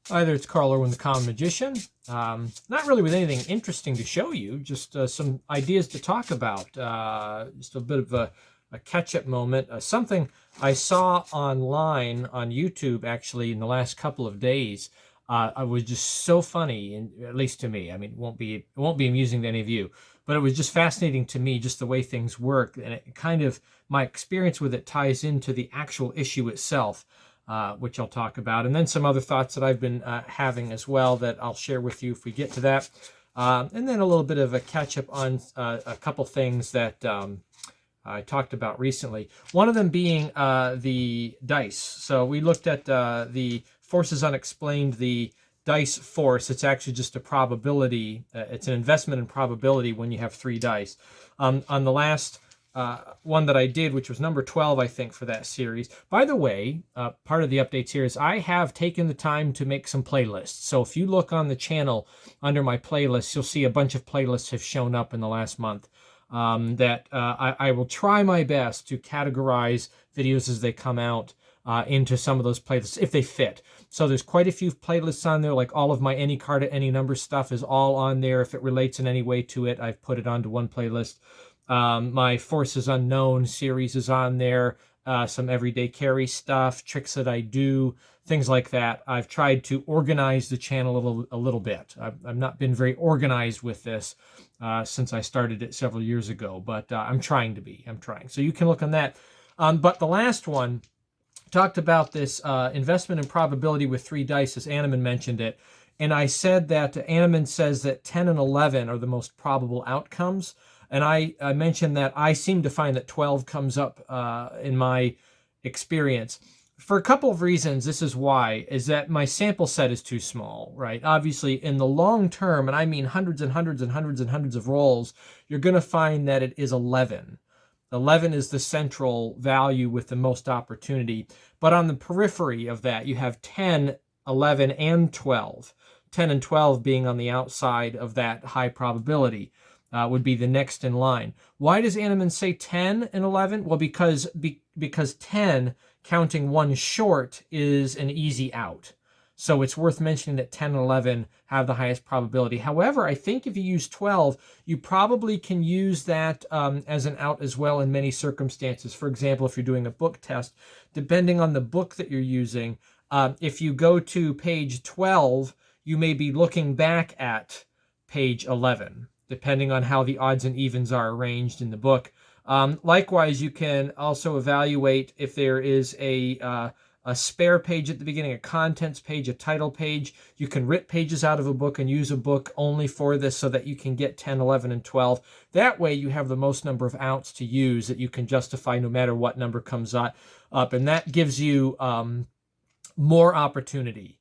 Hi there, it's Carl Irwin, the Common Magician. Not really with anything interesting to show you, just some ideas to talk about. Just a bit of a catch-up moment. Something I saw online on YouTube, actually, in the last couple of days. It was just so funny, and at least to me. I mean, it won't be amusing to any of you, but it was just fascinating to me, just the way things work, and it kind of my experience with it ties into the actual issue itself. Which I'll talk about, and then some other thoughts that I've been having as well that I'll share with you if we get to that. And then a little bit of a catch up on a couple things that I talked about recently. One of them being the dice. So we looked at the forces unexplained, the dice force. It's actually just a probability. It's an investment in probability when you have 3 dice. On the last one that I did, which was number 12, I think, for that series. By the way, part of the updates here is I have taken the time to make some playlists. So if you look on the channel under my playlists, you'll see a bunch of playlists have shown up in the last month that I will try my best to categorize videos as they come out into some of those playlists if they fit. So there's quite a few playlists on there, like all of my any card at any number stuff is all on there. If it relates in any way to it, I've put it onto one playlist. My Forces Unknown series is on there. Some everyday carry stuff, tricks that I do, things like that. I've tried to organize the channel a little bit. I've not been very organized with this since I started it several years ago, but I'm trying to be. I'm trying. So you can look on that. But the last one talked about this investment in probability with 3 dice, as Animan mentioned it. And I said that Animan says that 10 and 11 are the most probable outcomes. And I mentioned that I seem to find that 12 comes up in my experience. For a couple of reasons, this is why, is that my sample set is too small, right? Obviously, in the long term, and I mean hundreds and hundreds and hundreds and hundreds of rolls, you're going to find that it is 11. 11 is the central value with the most opportunity. But on the periphery of that, you have 10, 11, and 12. 10 and 12 being on the outside of that high probability. Would be the next in line. Why does Animan say 10 and 11? Well, because 10, counting one short, is an easy out. So it's worth mentioning that 10 and 11 have the highest probability. However, I think if you use 12, you probably can use that as an out as well in many circumstances. For example, if you're doing a book test, depending on the book that you're using, if you go to page 12, you may be looking back at page 11. Depending on how the odds and evens are arranged in the book. Likewise, you can also evaluate if there is a spare page at the beginning, a contents page, a title page. You can rip pages out of a book and use a book only for this so that you can get 10, 11, and 12. That way you have the most number of outs to use that you can justify no matter what number comes up. And that gives you more opportunity.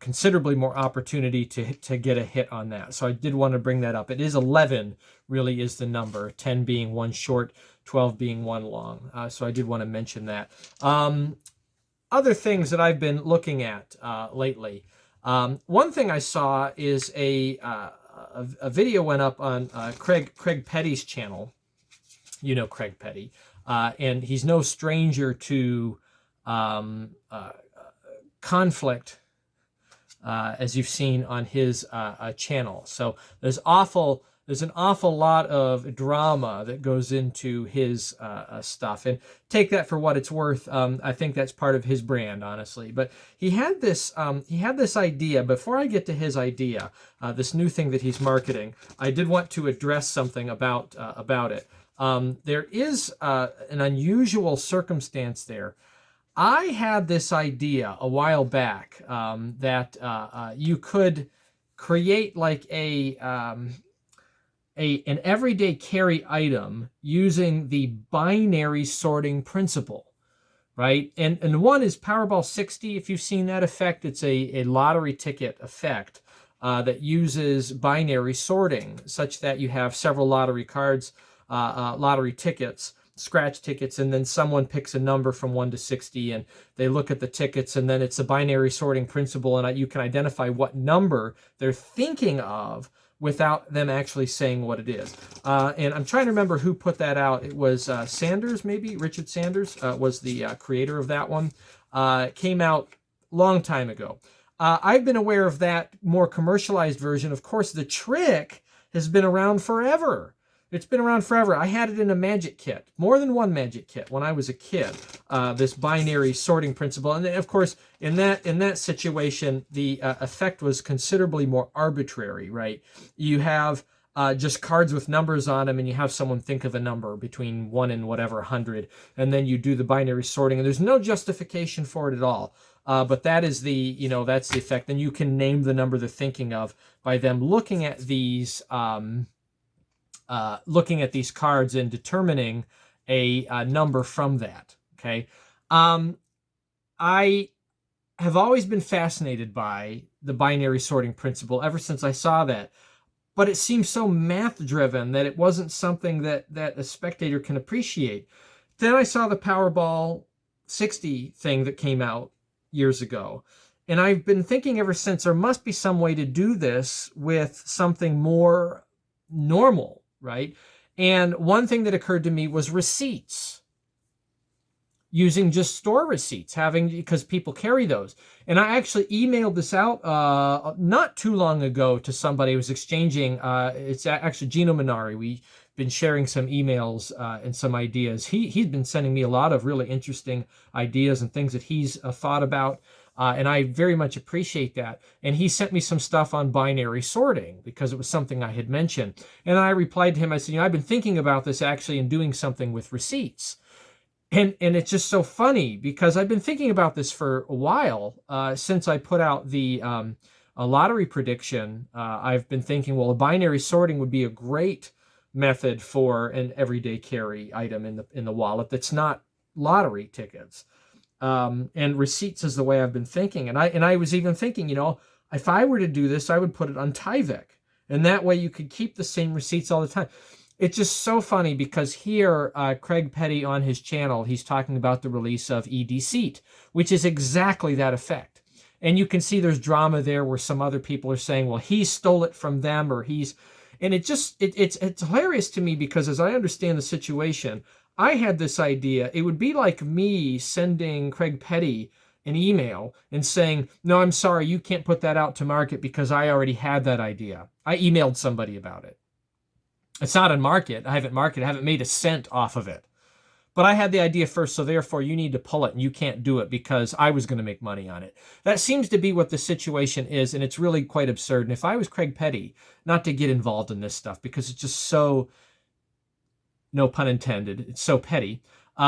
Considerably more opportunity to get a hit on that. So I did want to bring that up. It is 11 really is the number, 10 being one short, 12 being one long. So I did want to mention that. Other things that I've been looking at lately. One thing I saw is a video went up on Craig Petty's channel. You know Craig Petty. And he's no stranger to conflict, as you've seen on his channel. So there's an awful lot of drama that goes into his stuff, and take that for what it's worth. I think that's part of his brand, honestly. But he had this idea. Before I get to his idea, this new thing that he's marketing, I did want to address something about it. There is an unusual circumstance there. I had this idea a while back that you could create like an everyday carry item using the binary sorting principle, right? And one is Powerball 60. If you've seen that effect, it's a lottery ticket effect that uses binary sorting, such that you have several lottery cards, lottery tickets, scratch tickets, and then someone picks a number from 1 to 60, and they look at the tickets, and then it's a binary sorting principle, and you can identify what number they're thinking of without them actually saying what it is. And I'm trying to remember who put that out. It was Sanders, maybe? Richard Sanders was the creator of that one. It came out long time ago. I've been aware of that more commercialized version. Of course, the trick has been around forever. It's been around forever. I had it in a magic kit, more than one magic kit when I was a kid, this binary sorting principle. And of course, in that situation, the effect was considerably more arbitrary, right? You have just cards with numbers on them, and you have someone think of a number between 1 and whatever 100, and then you do the binary sorting, and there's no justification for it at all. But that is that's the effect. And you can name the number they're thinking of by them looking at these cards and determining a number from that. Okay. I have always been fascinated by the binary sorting principle ever since I saw that, but it seems so math driven that it wasn't something that a spectator can appreciate. Then I saw the Powerball 60 thing that came out years ago, and I've been thinking ever since there must be some way to do this with something more normal, right? And one thing that occurred to me was receipts, using just store receipts, because people carry those. And I actually emailed this out not too long ago to somebody who was exchanging. It's actually Gino Minari. We've been sharing some emails and some ideas. He's been sending me a lot of really interesting ideas and things that he's thought about. And I very much appreciate that. And he sent me some stuff on binary sorting because it was something I had mentioned. And I replied to him, I said, I've been thinking about this actually and doing something with receipts. And it's just so funny because I've been thinking about this for a while since I put out the a lottery prediction. I've been thinking, well, a binary sorting would be a great method for an everyday carry item in the wallet that's not lottery tickets. And receipts is the way I've been thinking. And I was even thinking, if I were to do this, I would put it on Tyvek, and that way you could keep the same receipts all the time. It's just so funny because here, Craig Petty on his channel, he's talking about the release of eDeceit, which is exactly that effect. And you can see there's drama there where some other people are saying, well, he stole it from them, and it's hilarious to me because as I understand the situation, I had this idea. It would be like me sending Craig Petty an email and saying, no, I'm sorry, you can't put that out to market because I already had that idea. I emailed somebody about it. It's not on market. I haven't made a cent off of it. But I had the idea first, so therefore you need to pull it and you can't do it because I was going to make money on it. That seems to be what the situation is, and it's really quite absurd. And if I was Craig Petty, not to get involved in this stuff because it's just so, no pun intended, it's so petty. If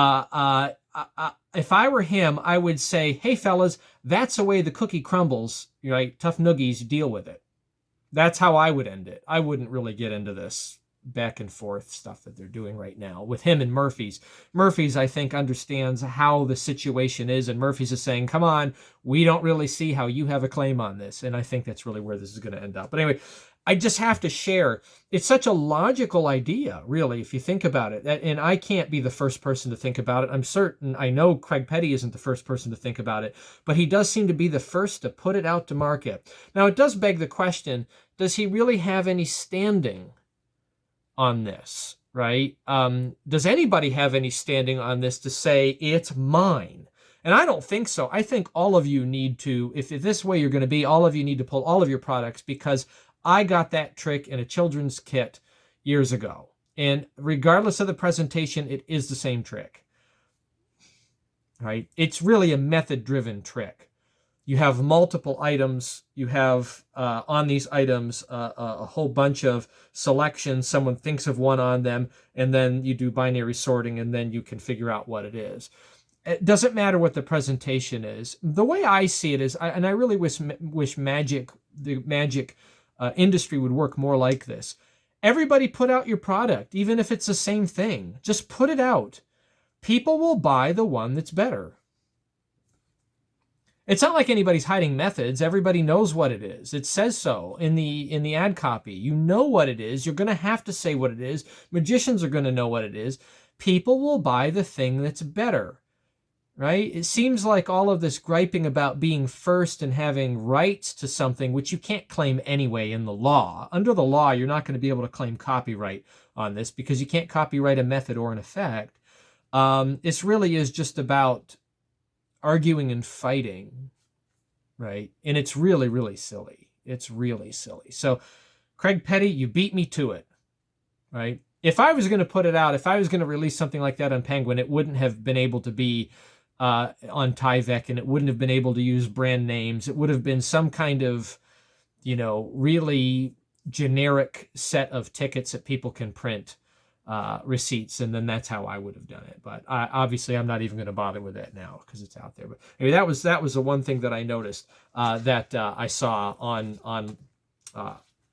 I were him, I would say, hey, fellas, that's the way the cookie crumbles. Right? Tough noogies, deal with it. That's how I would end it. I wouldn't really get into this back and forth stuff that they're doing right now with him and Murphy's. Murphy's, I think, understands how the situation is, and Murphy's is saying, come on, we don't really see how you have a claim on this. And I think that's really where this is going to end up. But anyway, I just have to share. It's such a logical idea, really, if you think about it. And I can't be the first person to think about it. I'm certain, I know Craig Petty isn't the first person to think about it, but he does seem to be the first to put it out to market. Now, it does beg the question, does he really have any standing on this, right? Does anybody have any standing on this to say it's mine? And I don't think so. I think all of you need to, if this way you're going to be, all of you need to pull all of your products, because I got that trick in a children's kit years ago. And regardless of the presentation, it is the same trick, right? It's really a method-driven trick. You have multiple items. You have on these items a whole bunch of selections. Someone thinks of one on them, and then you do binary sorting, and then you can figure out what it is. It doesn't matter what the presentation is. The way I see it is, and I really wish the magic industry would work more like this. Everybody put out your product, even if it's the same thing. Just put it out. People will buy the one that's better. It's not like anybody's hiding methods. Everybody knows what it is. It says so in the ad copy. You know what it is. You're going to have to say what it is. Magicians are going to know what it is. People will buy the thing that's better, right? It seems like all of this griping about being first and having rights to something, which you can't claim anyway in the law. Under the law, you're not going to be able to claim copyright on this because you can't copyright a method or an effect. This really is just about arguing and fighting. right? And it's really, really silly. It's really silly. So, Craig Petty, you beat me to it, right? If I was going to put it out, if I was going to release something like that on Penguin, it wouldn't have been able to be on Tyvek, and it wouldn't have been able to use brand names. It would have been some kind of, really generic set of tickets that people can print receipts, and then that's how I would have done it. But obviously, I'm not even going to bother with that now because it's out there. But anyway, that was the one thing that I noticed that I saw on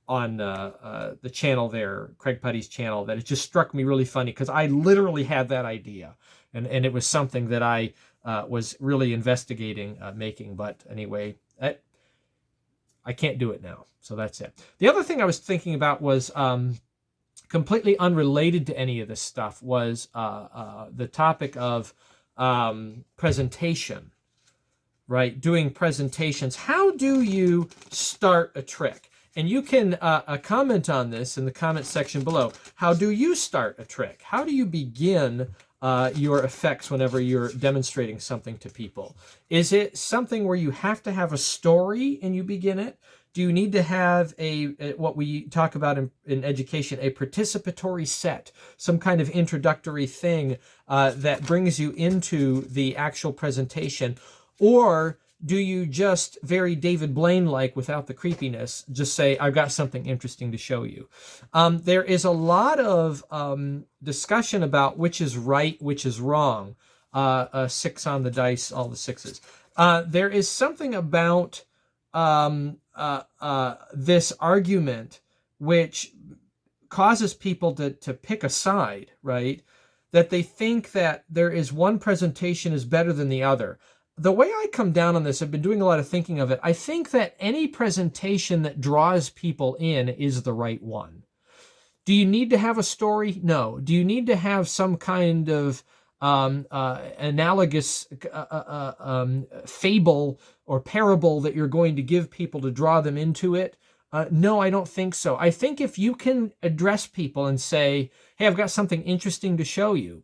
the channel there, Craig Putty's channel, that it just struck me really funny because I literally had that idea, and it was something that I was really investigating making. But anyway, I can't do it now, so that's it. The other thing I was thinking about was completely unrelated to any of this stuff was the topic of presentation, right? Doing presentations. How do you start a trick? And you can comment on this in the comment section below. How do you start a trick? How do you begin your effects whenever you're demonstrating something to people? Is it something where you have to have a story and you begin it? Do you need to have what we talk about in education, a participatory set, some kind of introductory thing that brings you into the actual presentation? Or do you just, very David Blaine-like, without the creepiness, just say, I've got something interesting to show you? There is a lot of discussion about which is right, which is wrong. 6 on the dice, all the 6s. There is something about this argument which causes people to pick a side, right? That they think that there is one presentation is better than the other. The way I come down on this, I've been doing a lot of thinking of it. I think that any presentation that draws people in is the right one. Do you need to have a story? No. Do you need to have some kind of analogous fable or parable that you're going to give people to draw them into it? No, I don't think so. I think if you can address people and say, hey, I've got something interesting to show you,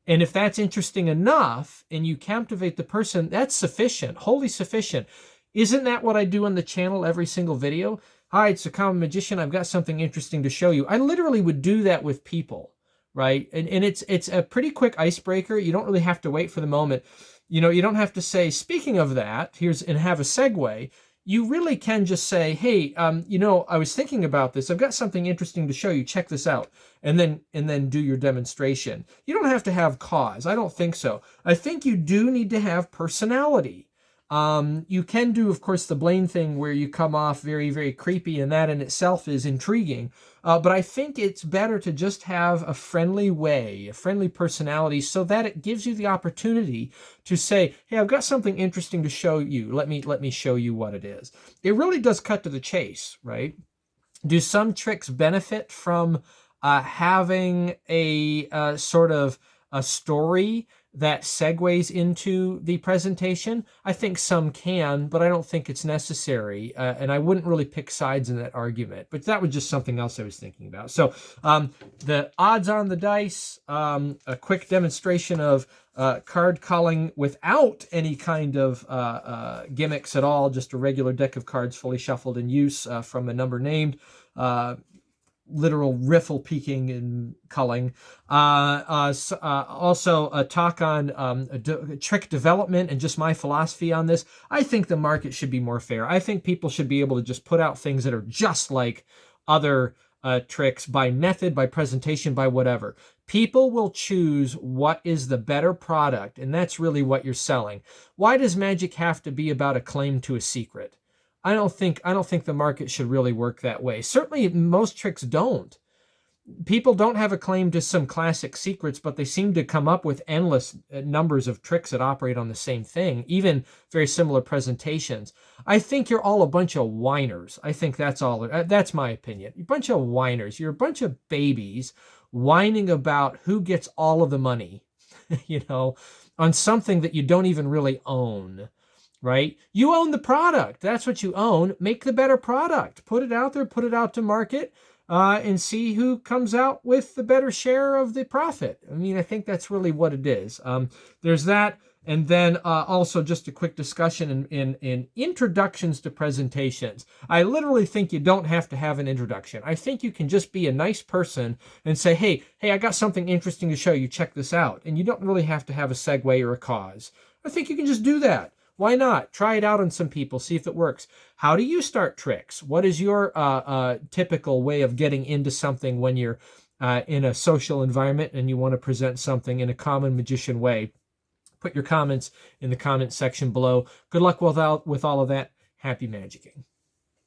and if that's interesting enough and you captivate the person, that's sufficient, wholly sufficient. Isn't that what I do on the channel every single video? Hi, it's a common magician. I've got something interesting to show you. I literally would do that with people, right? And it's a pretty quick icebreaker. You don't really have to wait for the moment. You don't have to say, speaking of that, and have a segue. You really can just say, hey, I was thinking about this. I've got something interesting to show you. Check this out. And then do your demonstration. You don't have to have cause. I don't think so. I think you do need to have personality. You can do, of course, the Blaine thing where you come off very, very creepy, and that in itself is intriguing. But I think it's better to just have a friendly way, a friendly personality, so that it gives you the opportunity to say, hey, I've got something interesting to show you. Let me show you what it is. It really does cut to the chase, right? Do some tricks benefit from having a sort of a story that segues into the presentation? I think some can, but I don't think it's necessary. And I wouldn't really pick sides in that argument. But that was just something else I was thinking about. So the odds on the dice, a quick demonstration of card calling without any kind of gimmicks at all, just a regular deck of cards fully shuffled in use from a number named. Literal riffle peeking and culling. Also a talk on trick development and just my philosophy on this. I think the market should be more fair. I think people should be able to just put out things that are just like other tricks by method, by presentation, by whatever. People will choose what is the better product, and that's really what you're selling. Why does magic have to be about a claim to a secret? I don't think the market should really work that way. Certainly most tricks don't. People don't have a claim to some classic secrets, but they seem to come up with endless numbers of tricks that operate on the same thing, even very similar presentations. I think you're all a bunch of whiners. I think that's all. That's my opinion. You're a bunch of whiners. You're a bunch of babies whining about who gets all of the money, on something that you don't even really own. Right? You own the product. That's what you own. Make the better product. Put it out there, put it out to market, and see who comes out with the better share of the profit. I mean, I think that's really what it is. There's that. And then also just a quick discussion in introductions to presentations. I literally think you don't have to have an introduction. I think you can just be a nice person and say, hey, I got something interesting to show you. Check this out. And you don't really have to have a segue or a cause. I think you can just do that. Why not? Try it out on some people, see if it works. How do you start tricks? What is your typical way of getting into something when you're in a social environment and you want to present something in a common magician way? Put your comments in the comment section below. Good luck with all of that. Happy magicking.